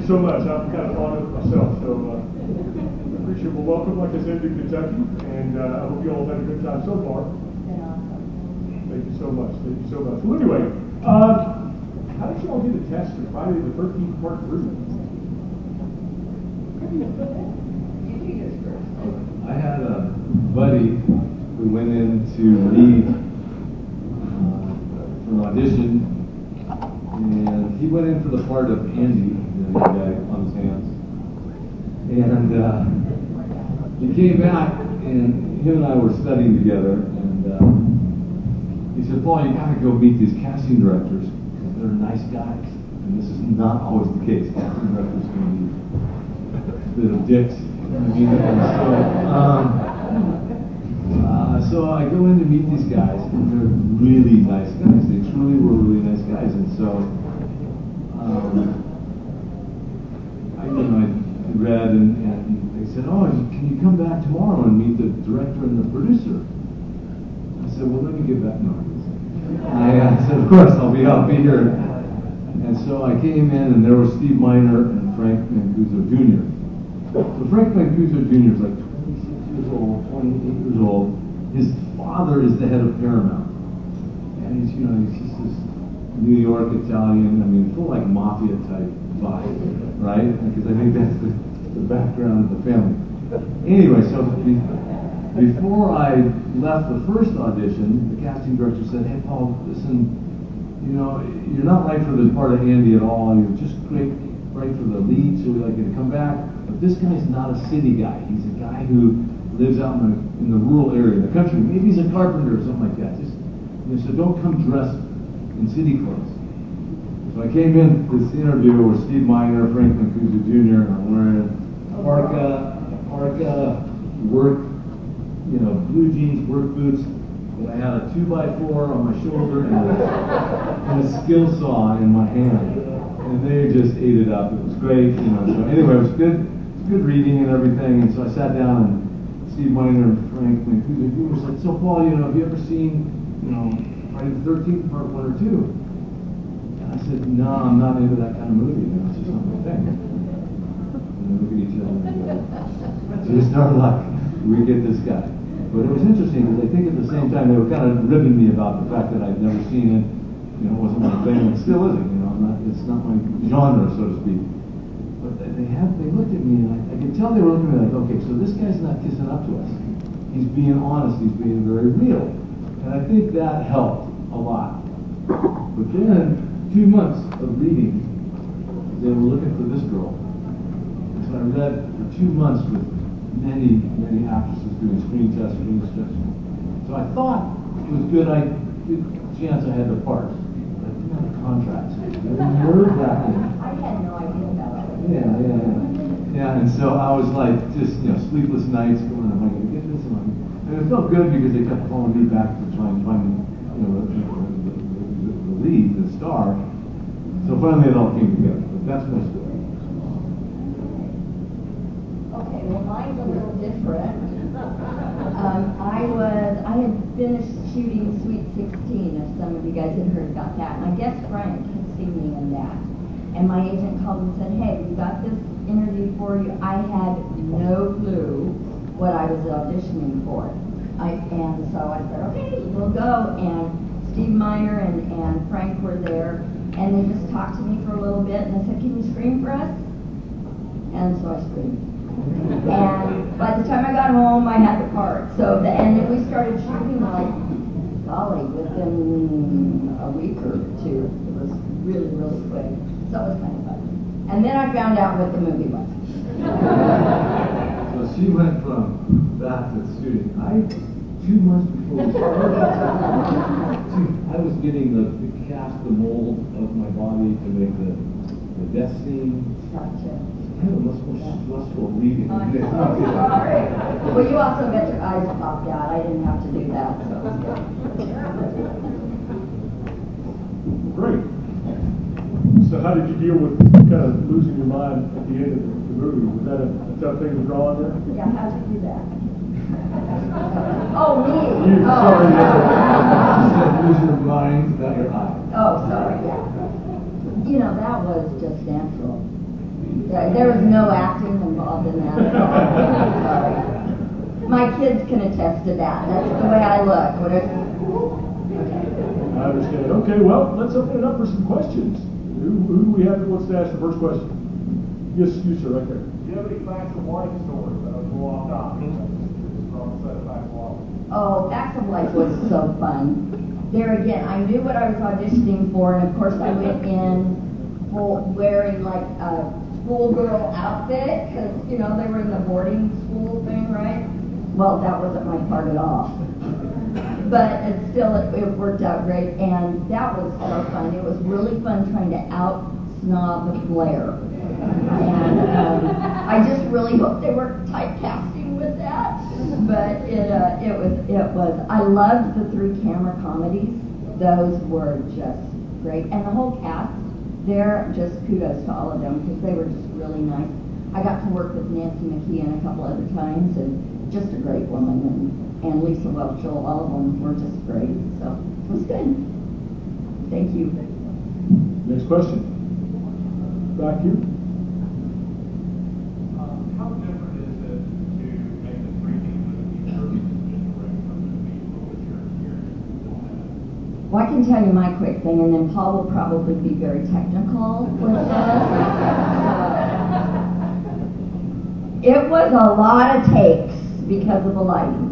you so much. I'm kind of fond of it myself, so appreciate it. Well, welcome, like I said, to Kentucky, and I hope you all had a good time so far. Thank you so much. Thank you so much. Well, anyway, how did you all do the test for Friday the 13th part 3? I had a buddy who went in to read for an audition, and he went in for the part of Andy, the guy on his hands. And he came back, and him and I were studying together, and he said, "Paul, you gotta go meet these casting directors, because they're nice guys." And this is not always the case. Casting directors can be a bit of dicks. So I go in to meet these guys, and they're really nice guys. They truly were really nice guys. And so I read, and they said, "Oh, can you come back tomorrow and meet the director and the producer?" I said, "Well, let me get back." No, I said, "Of course, I'll be here." And so I came in, and there was Steve Miner and Frank Mancuso Jr. So Frank Mancuso Jr. is like 26 years old, 28 years old. His father is the head of Paramount, and he's just this New York Italian. I mean, full like mafia type vibe, right? Because I think that's the background of the family. Anyway, so before I left the first audition, the casting director said, "Hey, Paul, listen, you're not right for the part of Andy at all. You're just great, right for the lead, so we'd like you to come back. But this guy's not a city guy. He's a guy who lives out in the rural area, in the country. Maybe he's a carpenter or something like that. So don't come dressed in city clothes." So I came in this interview with Steve Miner, Frank Mancuso Jr., and I'm wearing a parka, work, blue jeans, work boots. And I had a 2x4 on my shoulder and a skill saw in my hand. And they just ate it up. It was great, So anyway, it was good reading and everything. And so I sat down, and Steve Miner and Frank Mancuso Jr. said, "So Paul, have you ever seen, Friday the 13th part 1 or 2? And I said, "No, I'm not into that kind of movie. It's just not my thing." And they look at each other and go, "Just our luck. We get this guy." But it was interesting because I think at the same time they were kind of ribbing me about the fact that I'd never seen it. It wasn't my thing, and it still isn't. It's not my genre, so to speak. But they looked at me, and I could tell they were looking at me like, okay, so this guy's not kissing up to us. He's being honest. He's being very real. And I think that helped a lot. But then, 2 months of reading, they were looking for this girl. And so I read for 2 months with many, many actresses doing screen tests, screen instruction. So I thought it was good chance I had the part. But I didn't have a contract. So it was nerve-wracking. I had no idea about it. Yeah, and so I was like, just, sleepless nights going, am I going to get this? And it felt good because they kept calling me back to try and find, the lead, the star. So finally it all came together. But that's my story. Okay, well mine's a little different. I had finished shooting Sweet 16, if some of you guys had heard about that. And I guess Frank had seen me in that. And my agent called and said, "Hey, we got this interview for you." I had no clue what I was auditioning for. And so I said, "Okay, we'll go." And Steve Miner and Frank were there, and they just talked to me for a little bit, and they said, "Can you scream for us?" And so I screamed. And by the time I got home, I had the part. And then we started shooting within a week or two. It was really, really quick. So it was kind of fun. And then I found out what the movie was. So she went from that to shooting. 2 months before we started, I was getting the cast, the mold of my body to make the death scene. Gotcha. Kind of much more stressful reading. I'm so sorry. Well, you also got your eyes popped out. I didn't have to do that, so it was good. Great. So how did you deal with kind of losing your mind at the end of the movie? Was that a tough thing to draw on there? Yeah, how did you do that? Oh, me. Sorry, you said lose your mind, not your eye. Oh, sorry, yeah. That was just natural. There was no acting involved in that at all. Sorry. My kids can attest to that. That's the way I look. I understand. Okay, well, let's open it up for some questions. Who do we have that wants to ask the first question? Yes, you, sir, right there. Do you have any facts of life stories that are off topic? Oh, Facts of Life was so fun. There again, I knew what I was auditioning for, and of course I went in wearing like a schoolgirl outfit, because, you know, they were in the boarding school thing, right? Well, that wasn't my part at all. But it worked out great, and that was so fun. It was really fun trying to out-snob Blair. And I just really hope they weren't typecasting with that. But it was. I loved the 3 camera comedies. Those were just great. And the whole cast there, just kudos to all of them, because they were just really nice. I got to work with Nancy McKeon a couple other times, and just a great woman, and Lisa Welchel, all of them were just great. So it was good. Thank you. Next question. Back here. How different is it to make a 3D movie versus just a regular movie? What was your experience on that? Well, I can tell you my quick thing, and then Paul will probably be very technical with this. It was a lot of takes because of the lighting.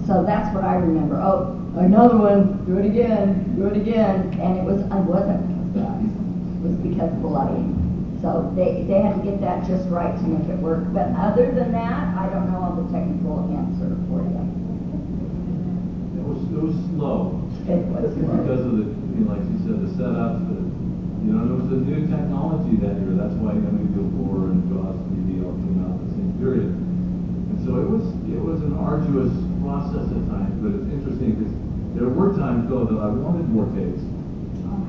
So that's what I remember. Oh, another one, do it again. And I wasn't because of that. It was because of the lighting. So they had to get that just right to make it work. But other than that, I don't know all the technical answer for you. It was slow. It was slow. Because of the, like you said, the setups, there was a new technology that year. That's why Amiga 4 and JAWS 3D all came out at the same period. And so it was an arduous process at times, but it's interesting because there were times though that I wanted more takes.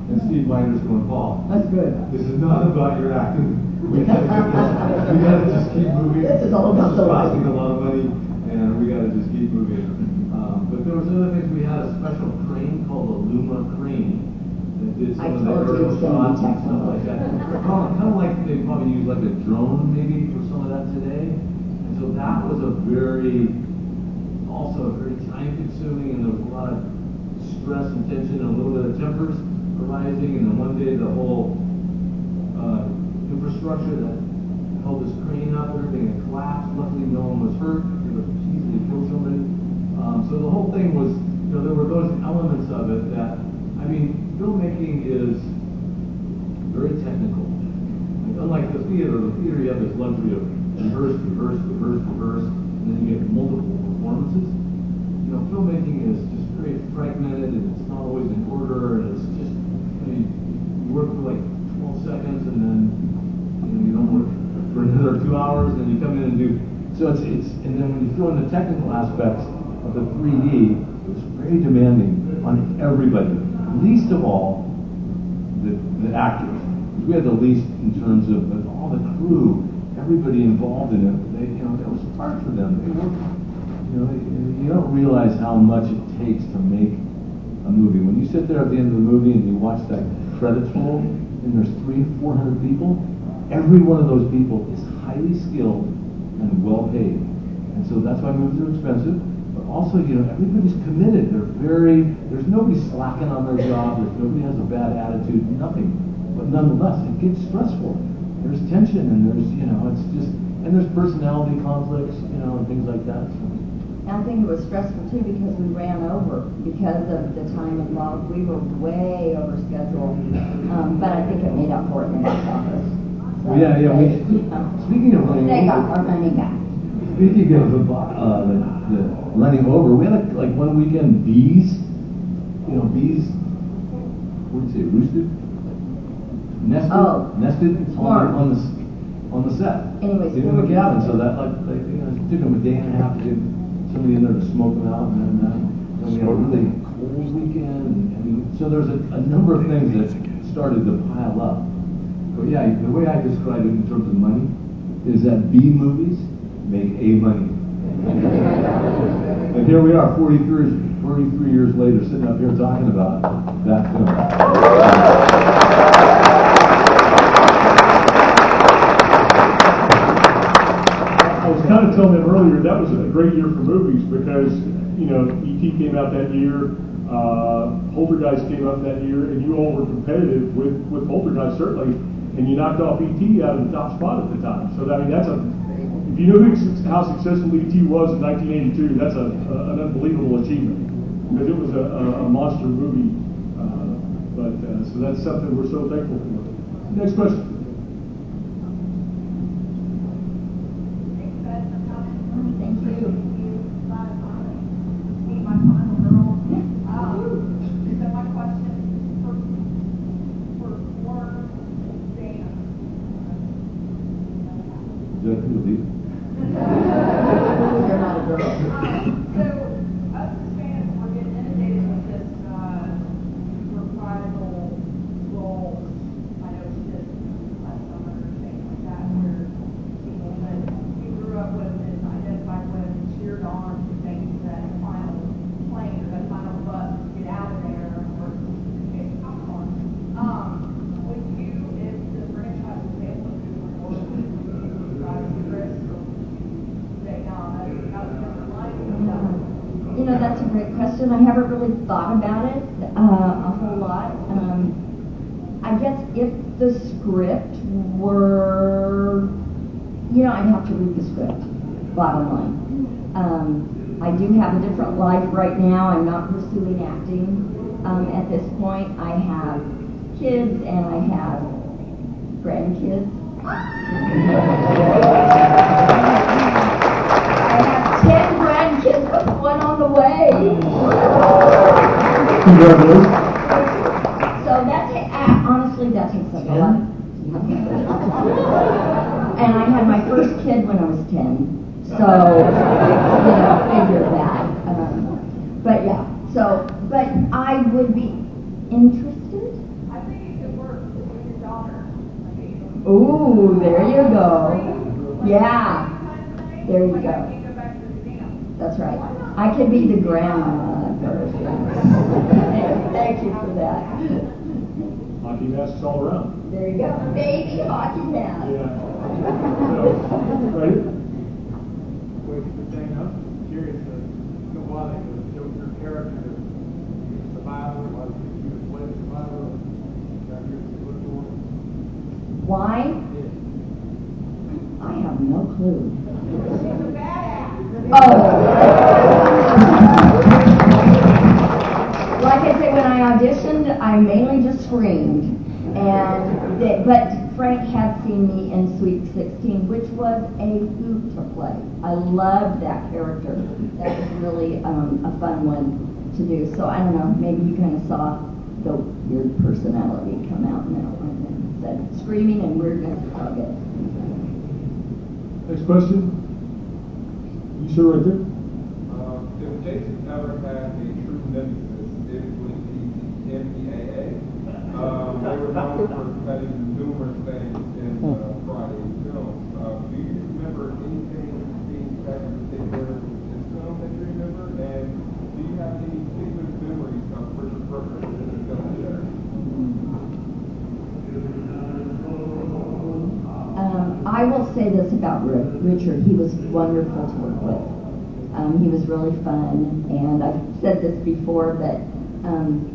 And Steve Miner's going, Paul, That's good. this is not about your acting. We gotta just keep moving. This is all about the costing lighting. a lot of money, and we gotta just keep moving. But there was other things. We had a special crane called a Luma crane that did some of the aerial shots and stuff like that. Kind of like they probably use like a drone maybe for some of that today. And so that was also very time consuming, and there was a lot of stress and tension and a little bit of tempers arising. And then one day the whole infrastructure that held this crane up, everything had collapsed. Luckily no one was hurt. It could have easily killed somebody. So the whole thing was, there were those elements of it that, filmmaking is very technical. Like, unlike the theater you have this luxury of rehearse, and then you get multiple performances. Filmmaking is just very fragmented, and it's not always in order, and it's just, you work for like 12 seconds, and then you don't work for another 2 hours, and then you come in and do. So and then when you throw in the technical aspects of the 3D, it was very demanding on everybody. Least of all, the actors. We had the least in terms of all the crew, everybody involved in it. It was hard for them. They worked. You don't realize how much it takes to make a movie. When you sit there at the end of the movie and you watch that credits roll, and there's 300 or 400 people, every one of those people is highly skilled and well paid. And so that's why movies are expensive. But also, everybody's committed. There's nobody slacking on their job. Nobody has a bad attitude. Nothing. But nonetheless, it gets stressful. There's tension, and and there's personality conflicts, and things like that. So. And I think it was stressful too because we ran over because of the time involved. We were way over schedule, but I think it made up for it in the box office. So Speaking of running they over, got our money back. Speaking of the running over, we had like one weekend bees. Bees. What would you say? Roosted. Nested on the set. Anyways, in the cabin. So that it took them a day and a half to get somebody in there to smoke them out, and then we had a really cold weekend. So there's a number of things that started to pile up. But yeah, the way I describe it in terms of money is that B movies make A money. And here we are, 43 years later, sitting up here talking about that film. kind of telling them earlier, that was a great year for movies because, you know, E.T. came out that year, Poltergeist came out that year, and you all were competitive with Poltergeist, certainly, and you knocked off E.T. out of the top spot at the time. So, I mean, that's if you knew how successful E.T. was in 1982, that's an unbelievable achievement because it was a monster movie. So that's something we're so thankful for. Next question. Thank you. My final girl. So my question for Dana. Is that cool? You're not a girl. So us as fans, we're getting inundated with this reprisal role. I know she did last summer or things like that, where people that you grew up with and identified with and cheered on to things that final plane or that final bus to get out of there or get popcorn. Would you, if the franchise was able to do more with Chris, or would you say, no, that's a different life? You know, that's a great question. I haven't really thought about it a whole lot. I guess if the script were, you know, I'd have to read the script, bottom line. I do have a different life right now. I'm not pursuing acting at this point. I have kids and I have grandkids. I have 10 grandkids with one on the way. Congratulations. So honestly, that takes up a lot. And I had my first kid when I was 10. So, you know, figure that. But yeah, but I would be interested. I think it could work with your daughter. Ooh, there you go. Yeah, there you go. That's right. I could be the grandma version. Thank you for that. Hockey masks all around. There you go. Baby hockey mask. Yeah. So, right? With Dana, I'm curious to know why they built your character to be a survivor, why they picked you to play the survivor, got you to look for. Why? I have no clue. She's a badass. Oh. Like I say, when I auditioned, I mainly just screamed. But Frank had seen me in Sweet 16, which was a hoot to play. I loved that character. That was really a fun one to do. So I don't know, maybe you kind of saw the weird personality come out in that one and said screaming and weirdness is all good. Next question. You sure right there? If Jason ever had a true nemesis, it would be the NPAA. They were known for cutting numerous things in Friday's films. Do you remember anything being cut in particular in this film that you remember? And do you have any particular memories of Richard Berger in the film there? I will say this about Richard. He was wonderful to work with. He was really fun, and I've said this before, but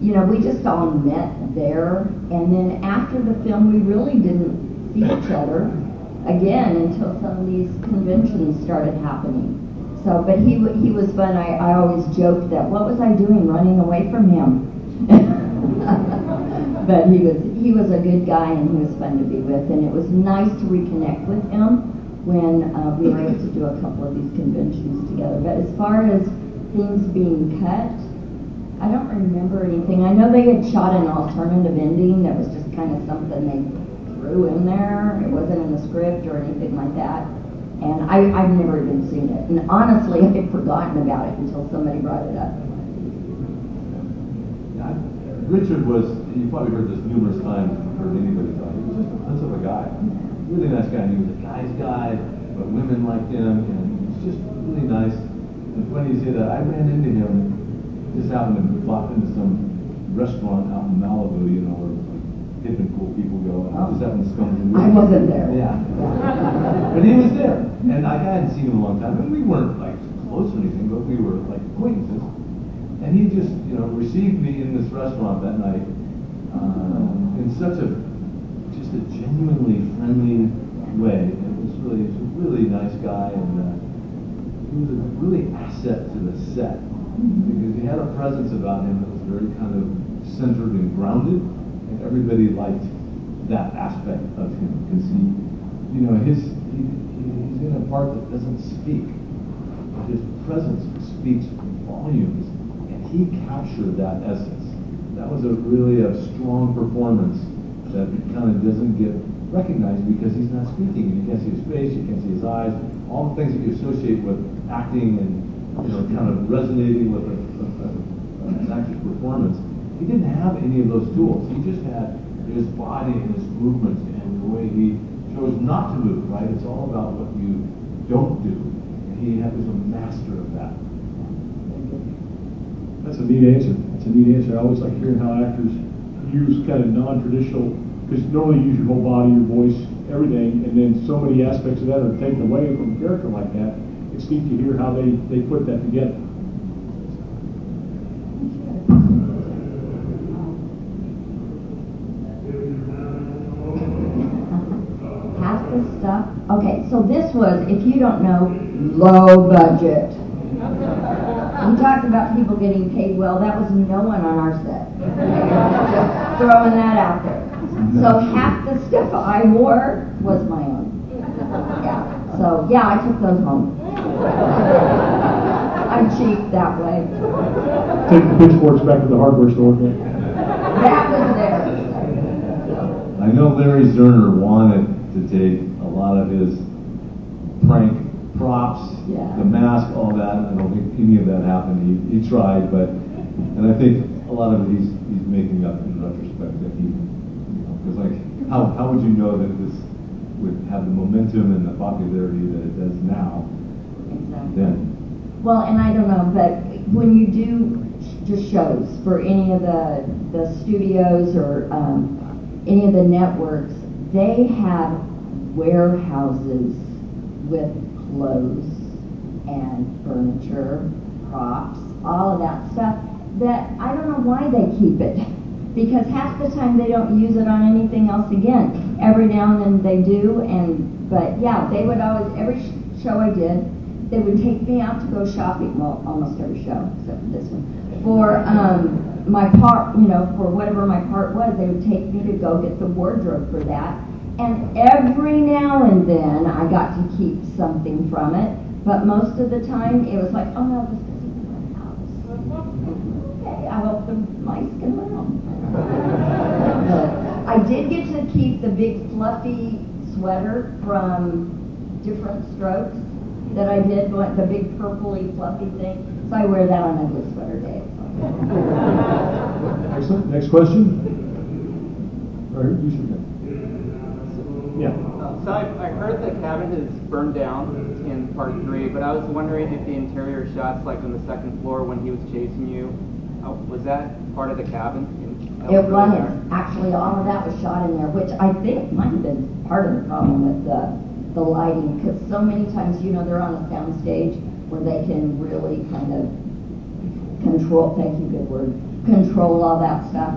you know, we just all met there, and then after the film, we really didn't see each other again until some of these conventions started happening. So, but he was fun. I always joked that what was I doing running away from him? But he was a good guy, and he was fun to be with, and it was nice to reconnect with him when we were able to do a couple of these conventions together. But as far as things being cut, I don't remember anything. I know they had shot an alternative ending that was just kind of something they threw in there. It wasn't in the script or anything like that. And I've never even seen it. And honestly, I had forgotten about it until somebody brought it up. Yeah, Richard was, you probably heard this numerous times, heard anybody talk. He was just a punch of a guy. Really nice guy. And he was a guy's guy, but women liked him, and he was just really nice. And funny you say that, I ran into him, just happened to bop into some restaurant out in Malibu, you know, or like hip and cool people go, and just having scones and I wasn't there. Yeah. But he was there, and I hadn't seen him in a long time, and we weren't like close or anything, but we were like acquaintances. And he just, received me in this restaurant that night in such just a genuinely friendly way. It was a really nice guy, and he was a really asset to the set because he had a presence about him that was very kind of centered and grounded, and everybody liked that aspect of him because he's in a part that doesn't speak. His presence speaks volumes, and he captured that essence. That was really a strong performance that kind of doesn't get recognized because he's not speaking. You can't see his face, you can't see his eyes, all the things that you associate with acting and kind of resonating with an actor's performance. He didn't have any of those tools. He just had his body and his movements and the way he chose not to move, right? It's all about what you don't do. He was a master of that. That's a neat answer. That's a neat answer. I always like hearing how actors use kind of non-traditional, because normally you use your whole body, your voice, everything, and then so many aspects of that are taken away from a character like that. It's neat to hear how they put that together. Half the stuff. Okay, so this was, if you don't know, low budget. We talked about people getting paid well. That was no one on our set. Just throwing that out there. So half the stuff I wore was my own. Yeah. So yeah, I took those home. I'm cheap that way. Take the pitchforks back to the hardware store. That was there. I know Larry Zerner wanted to take a lot of his prank props, the mask, all that. I don't think any of that happened. He tried, and I think a lot of it he's making up in retrospect. That because how would you know that this would have the momentum and the popularity that it does now? Exactly. Then. Well, and I don't know, but when you do just shows for any of the studios or any of the networks, they have warehouses with clothes and furniture, props, all of that stuff that I don't know why they keep it. Because half the time they don't use it on anything else again. Every now and then they do, but yeah, they would always, every show I did, they would take me out to go shopping, well, almost every show, except for this one, for my part, for whatever my part was, they would take me to go get the wardrobe for that. And every now and then I got to keep something from it, but most of the time it was like, oh no, this isn't my house. Okay, I hope the mice can run them. I did get to keep the big fluffy sweater from Different Strokes that I did, the big purpley fluffy thing. So I wear that on Ugly Sweater Day. Excellent. Next question. All right, you should go. Yeah. So I heard the cabin is burned down in part 3, but I was wondering if the interior shots, like on the second floor when he was chasing you, was that part of the cabin? It was. Actually, all of that was shot in there, which I think might have been part of the problem with the lighting, because so many times, they're on a sound stage where they can really kind of control, thank you, good word, control all that stuff.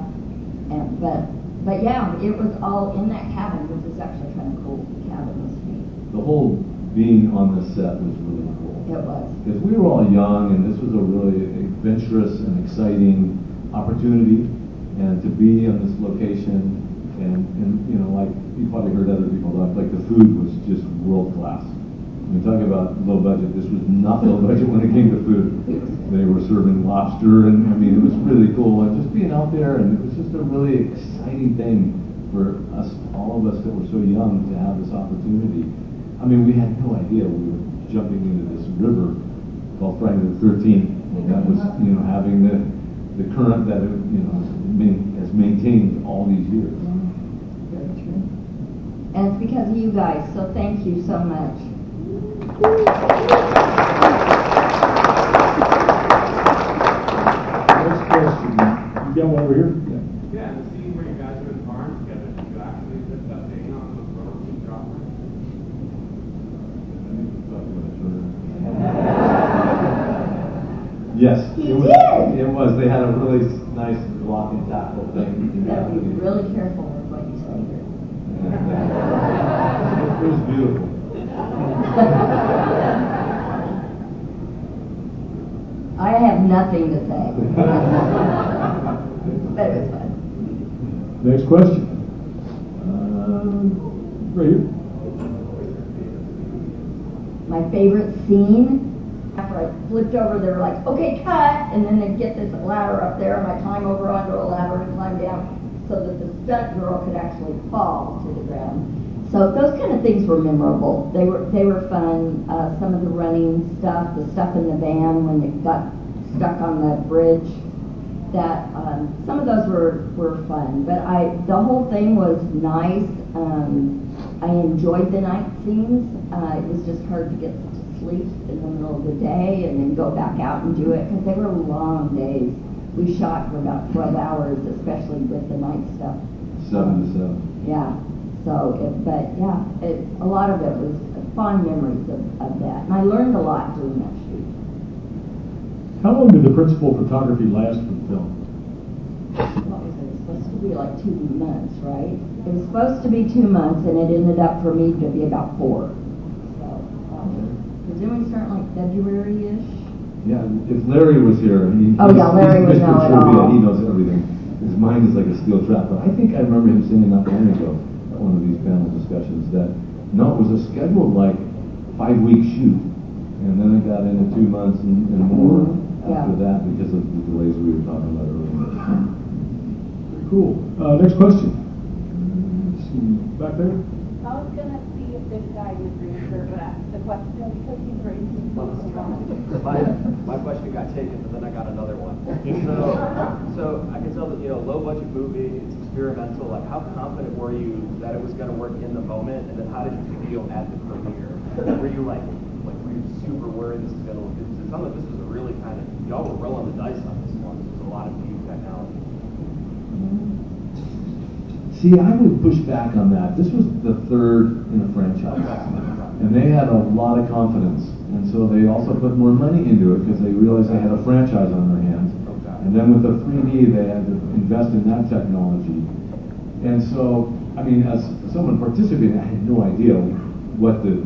But yeah, it was all in that cabin, which is actually kind of cool. The cabin was neat. The whole being on the set was really cool. It was. Because we were all young, and this was a really adventurous and exciting opportunity, and to be on this location, and like you probably heard other people talk, like the food was just world class. I mean, talking about low budget, this was not low budget when it came to food. They were serving lobster, and I mean, it was really cool, and just being out there, and it was just a really exciting thing for us, all of us that were so young, to have this opportunity. I mean, we had no idea we were jumping into this river called Friday the 13th. That was, having the current that it, has maintained all these years. Yeah, very true. And it's because of you guys, so thank you so much. Next question. You got one over here? Yeah, the scene where you guys are in the barn together. did. It was. They had a really nice block and tackle thing. You gotta be really careful with what you say here. It was beautiful. I have nothing to say. But it was fun. Next question. Right here. My favorite scene, after I flipped over, they were like, okay, cut, and then they'd get this ladder up there, and I climb over onto a ladder and climb down so that the stunt girl could actually fall to the ground. So those kind of things were memorable. They were fun. Some of the running stuff, the stuff in the van when it got stuck on the bridge, that some of those were fun. But the whole thing was nice. I enjoyed the night scenes. It was just hard to get to sleep in the middle of the day and then go back out and do it because they were long days. We shot for about 12 hours, especially with the night stuff. 7 to 7. Yeah. So, a lot of it was fond memories of that. And I learned a lot doing that shoot. How long did the principal photography last for the film? What was it? It was supposed to be like 2 months, right? It was supposed to be 2 months, and it ended up for me to be about 4. So, presumably start like February-ish. Yeah, if Larry was here, Larry would he's know Mr. it Trivia, all. he knows everything. His mind is like a steel trap. But I think I remember him saying not long ago at one of these panel discussions that no, it was a scheduled like 5-week shoot, and then it got into 2 months and more after that because of the delays we were talking about earlier. Very cool. Next question. Let's see, back there. I was gonna see if this guy would answer, but the question, because he's raising My question got taken, but then I got another one. So I can tell that, low budget movie, it's experimental. Like, how confident were you that it was going to work in the moment, and then how did you feel at the premiere? Were you were you super worried this is going to? It sounded like this was a really kind of, y'all were rolling the dice on this one. This was a lot of new technology. See, I would push back on that. This was the third in a franchise, and they had a lot of confidence, and so they also put more money into it because they realized they had a franchise on their hands. And then with the 3D, they had to invest in that technology. And so, I mean, as someone participating, I had no idea what the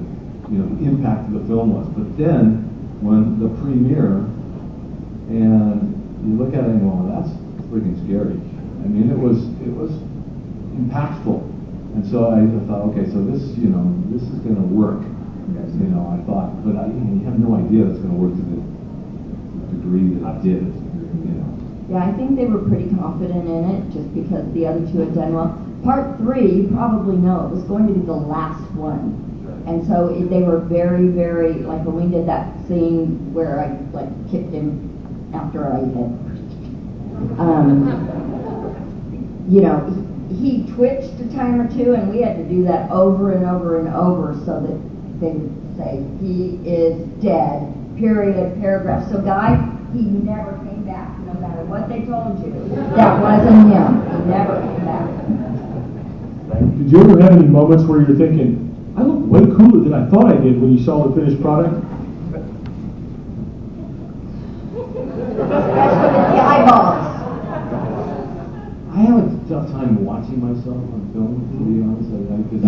impact of the film was. But then, when the premiere, and you look at it and go, well, that's freaking scary. I mean, it was impactful. And so I thought, okay, so this is going to work. I thought, but you have no idea it's going to work to the degree that it did. Yeah, I think they were pretty confident in it just because the other two had done well. Part 3, you probably know, it was going to be the last one. And so they were very, very, like when we did that scene where I kicked him after I had, he twitched a time or two, and we had to do that over and over and over so that they would say, he is dead, period, paragraph. So Guy, he never came back, no matter what they told you. That wasn't him. He never came back. Did you ever have any moments where you're thinking, I look way cooler than I thought I did when you saw the finished product? Especially with the eyeballs. I have a tough time watching myself on film, to be honest. Because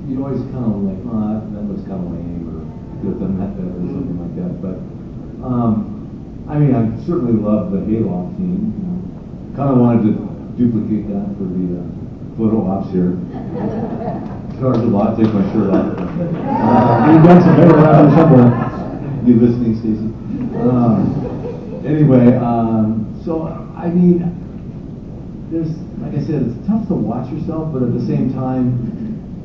you always kind of like, oh, that looks kind of lame, or could have done that better, or something like that. But I mean, I certainly love the Hayloft team. Kind of wanted to duplicate that for the photo ops here. Charge a lot, take my shirt off. You've done some better around here somewhere. You listening, Stacy? Anyway, so I mean, there's, like I said, it's tough to watch yourself, but at the same time,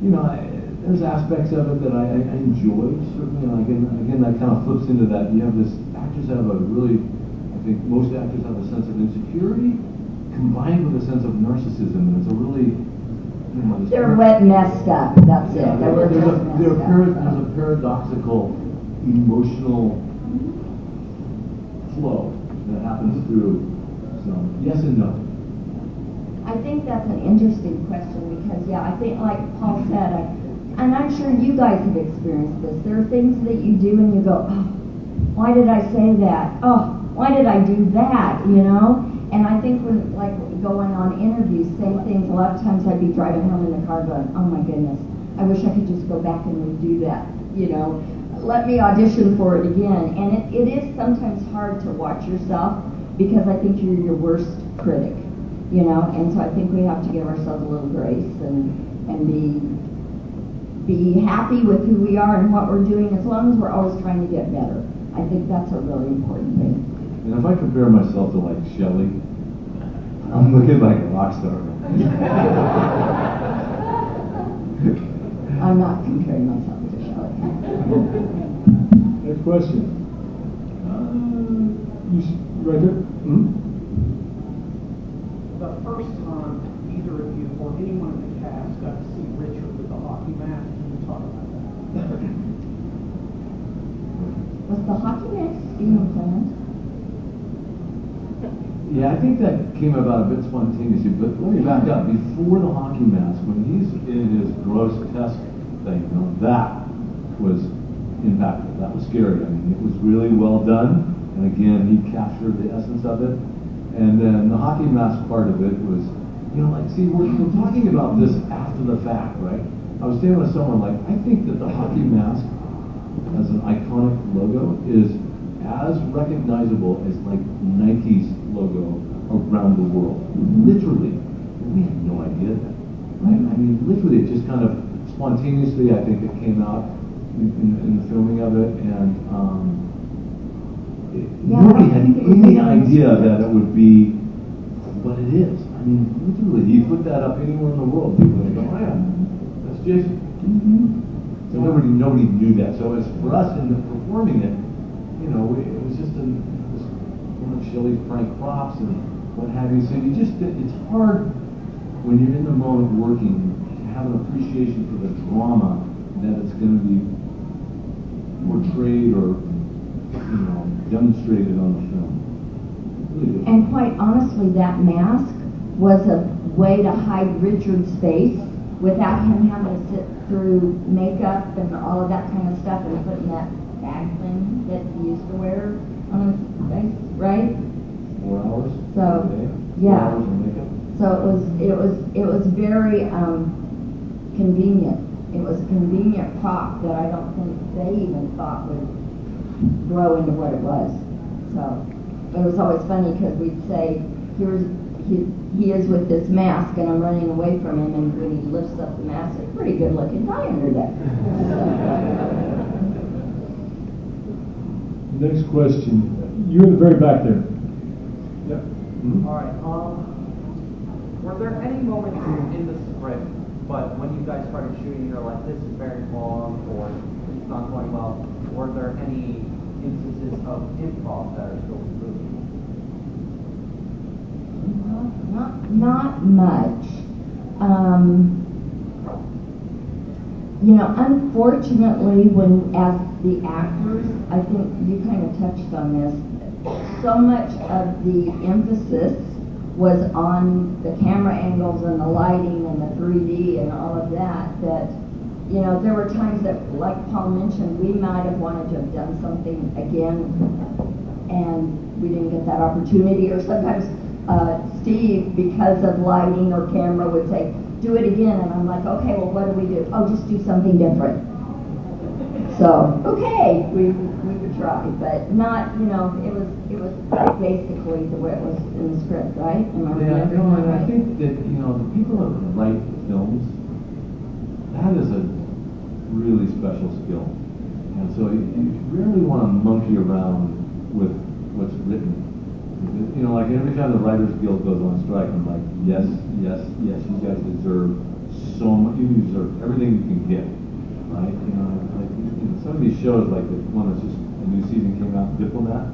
there's aspects of it that I enjoy, certainly. And again, that kind of flips into that. You have this, actors have I think most actors have a sense of insecurity combined with a sense of narcissism, and it's a really, They're wet messed up, that's it. There's a paradoxical emotional flow that happens through, so yes and no. I think that's an interesting question because, I think like Paul said, and I'm sure you guys have experienced this, there are things that you do and you go, oh, why did I say that? Oh, why did I do that, you know? And I think when, like, going on interviews, same things, a lot of times I'd be driving home in the car going, oh my goodness, I wish I could just go back and redo that, you know? Let me audition for it again. And it is sometimes hard to watch yourself because I think you're your worst critic, you know? And so I think we have to give ourselves a little grace and be happy with who we are and what we're doing, as long as we're always trying to get better. I think that's a really important thing. And if I compare myself to like Shelley, I'm looking like a rock star. I'm not comparing myself to Shelley. Next question. Right there. Mm-hmm. The first time either of you or anyone in the cast got to see Richard with the hockey mask, can you talk about that? Was the hockey match even planned? Yeah, I think that came about a bit spontaneously, but let me back up. Before the hockey mask, when he's in his grotesque thing, you know, that was impactful. That was scary. I mean, it was really well done, and again, he captured the essence of it. And then the hockey mask part of it was, you know, like, see, we're talking about this after the fact, right? I was saying with someone, like, I think that the hockey mask as an iconic logo is as recognizable as like Nike's logo around the world. Literally, we had no idea that. Right? I mean, literally, it just kind of spontaneously, I think, it came out in the filming of it, and nobody had any idea that it would be what it is. I mean, literally, you put that up anywhere in the world, people would go, oh yeah, that's Jason. So nobody knew that. So as for us in the performing it, you know, it was just one of Shelley's prank props and what have you. So it's hard when you're in the moment working to have an appreciation for the drama that it's going to be portrayed or, you know, demonstrated on the film. Really. And quite honestly, that mask was a way to hide Richard's face without him having to sit through makeup and all of that kind of stuff and putting that bag thing that he used to wear on his face, right? 4 hours. So, yeah. 4 hours of makeup. So it was very convenient. It was a convenient prop that I don't think they even thought would grow into what it was. So it was always funny because we'd say, he is with this mask and I'm running away from him, and when he lifts up the mask, it's a pretty good looking guy under there. Next question. You're in the very back there. Yep. Mm-hmm. All right. Were there any moments in the script, but when you guys started shooting, you're like, this is very long, or it's not going well? Were there any instances of improv that are still moving? Not much. You know, unfortunately, as the actors, I think you kind of touched on this, so much of the emphasis was on the camera angles and the lighting and the 3D and all of that, you know, there were times that, like Paul mentioned, we might have wanted to have done something again, and we didn't get that opportunity, or sometimes Steve, because of lighting or camera, would say, do it again, and I'm like, okay, well, what do we do? Oh, just do something different. So, okay, we would try, but not, you know, it was basically the way it was in the script, right? Yeah, you know, and I think that, you know, the people that write films, that is a really special skill. And so you rarely want to monkey around with what's written. You know, like every time the Writers Guild goes on strike, I'm like, yes, yes, yes, you guys deserve so much. You deserve everything you can get, right? You know, like some of these shows, like the one that's just a new season came out, Diplomat.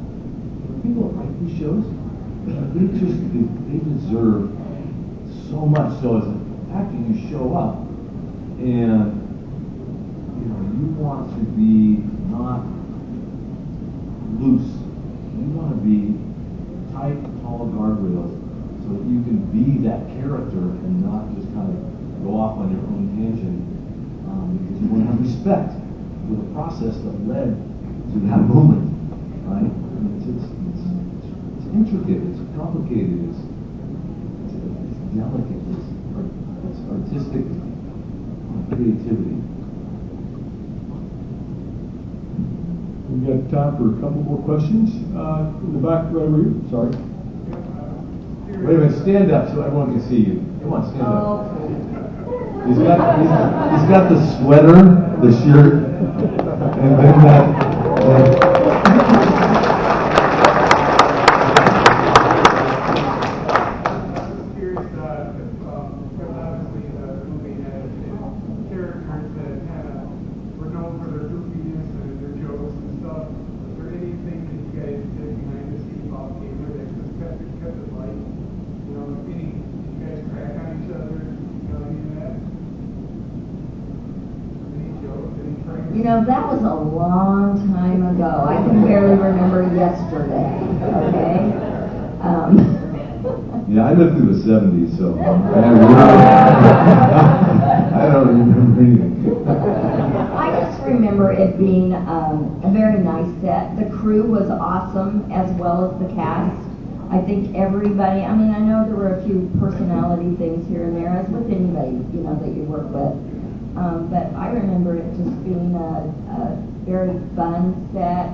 People that write these shows, they deserve so much. So as an actor, you show up, and you know, you want to be not loose. You want to be tight, tall guardrails so that you can be that character and not just kind of go off on your own tangent, because you want to have respect for the process that led to that moment, right? And it's intricate, it's complicated, it's delicate, it's artistic creativity. We got time for a couple more questions. In the back, right over here. Sorry. Wait a minute, stand up so everyone can see you. Come on, stand up. He's got the sweater, the shirt, and then that. You know, that was a long time ago. I can barely remember yesterday, okay? Yeah, I lived through the 70s, so I don't remember anything. I just remember it being a very nice set. The crew was awesome, as well as the cast. I think everybody, I mean, I know there were a few personality things here and there, as with anybody, you know, that you work with. But I remember it just being a very fun set.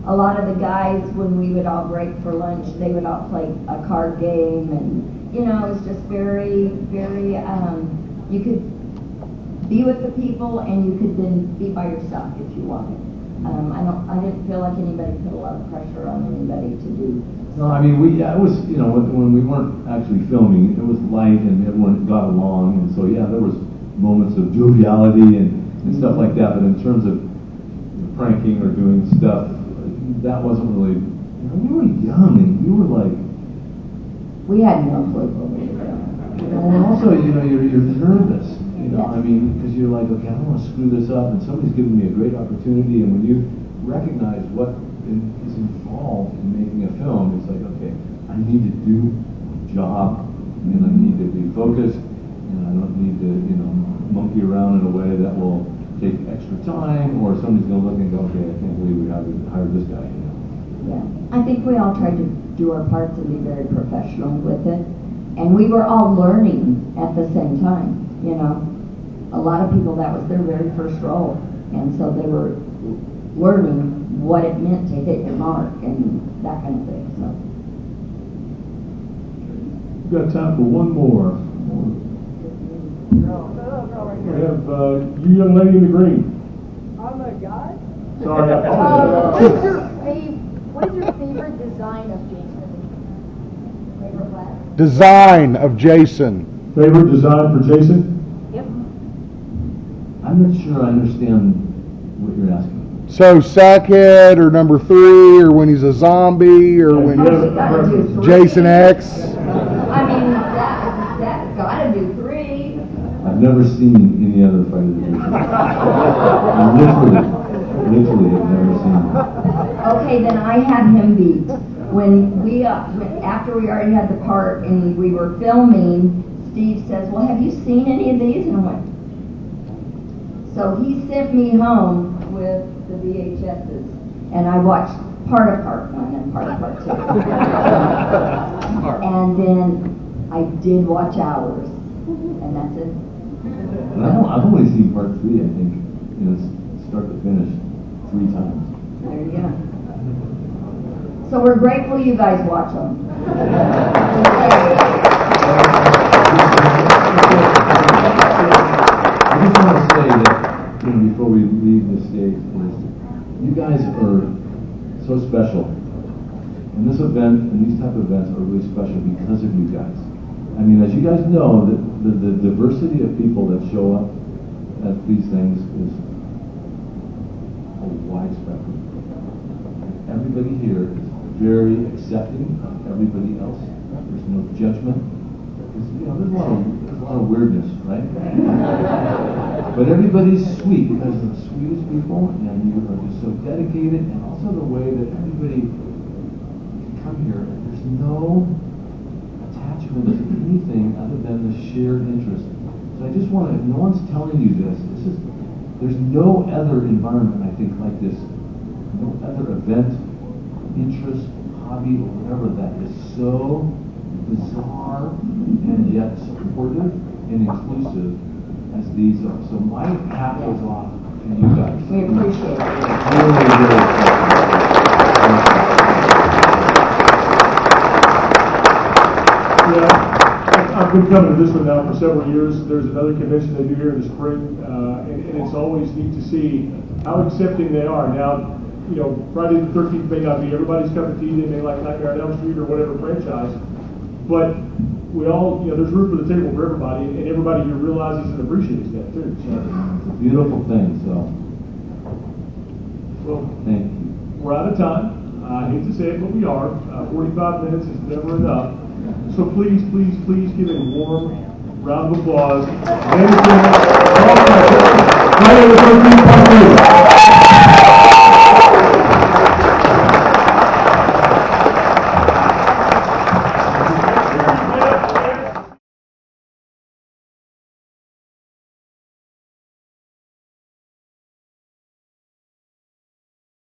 A lot of the guys, when we would all break for lunch, they would all play a card game, and you know, it was just very, very. You could be with the people, and you could then be by yourself if you wanted. I didn't feel like anybody put a lot of pressure on anybody to do. No, I mean, it was, you know, when we weren't actually filming, it was light and everyone got along, and so yeah, there was moments of joviality and stuff like that, but in terms of pranking or doing stuff, that wasn't really, you know, we were young and we were like... We had no clue what we were doing. And also, you know, you're nervous, you know, Yes. I mean, because you're like, okay, I don't want to screw this up, and somebody's giving me a great opportunity, and when you recognize what is involved in making a film, it's like, okay, I need to do my job, and I need to be focused, and I don't need to, you know, monkey around in a way that will take extra time, or somebody's going to look and go, okay, I can't believe we hired this guy, you know. Yeah, I think we all tried to do our parts and be very professional with it, and we were all learning at the same time, you know. A lot of people, that was their very first role, and so they were learning what it meant to hit your mark and that kind of thing, so. We've got time for one more. We have you young lady in the green. I'm a guy. Sorry, I apologize. What is your favorite design of Jason? Favorite what? Design of Jason. Favorite design for Jason? Yep. I'm not sure I understand what you're asking. So Sackhead or number 3 or when he's a zombie or when Oh, you gotta do 3. Jason X. I mean, that's gotta do 3. I've never seen any other Friday the 13th. Literally have never seen it. Okay, then I had him beat. After we already had the part and we were filming, Steve says, well, have you seen any of these? And I went, so he sent me home with the VHSs, and I watched part of part 1 and part of part 2. And then I did watch hours, and that's it. And I've only seen part 3, I think, you know, start to finish 3 times. There you go. So we're grateful you guys watch them. I just want to say that, you know, before we leave the stage, is you guys are so special. And this event and these type of events are really special because of you guys. I mean, as you guys know, the diversity of people that show up at these things is a wide spectrum. Everybody here is very accepting of everybody else. There's no judgment. Because, you know, there's a lot of weirdness, right? But everybody's sweet because they're the sweetest people, and you are just so dedicated, and also the way that everybody come here, there's no attachment to anything other than the shared interest. So I just want to, if no one's telling you this, there's no other environment, I think, like this. No other event, interest, hobby or whatever that is so bizarre and yet supportive and inclusive as these are. So my hat goes off to you guys. We appreciate it. Really, really Yeah, I've been coming to this one now for several years. There's another convention they do here in the spring, and it's always neat to see how accepting they are. Now, you know, Friday the 13th may not be everybody's cup of tea. They may like Nightmare on Elm Street or whatever franchise, but we all, you know, there's room for the table for everybody, and everybody here realizes and appreciates that too. So, it's a beautiful thing. So, well, thank you. we're out of time. I hate to say it, but we are. 45 minutes is never enough. So please, please, please give a warm round of applause. Dana Kimmel, Paul Kratka, Friday the 13th.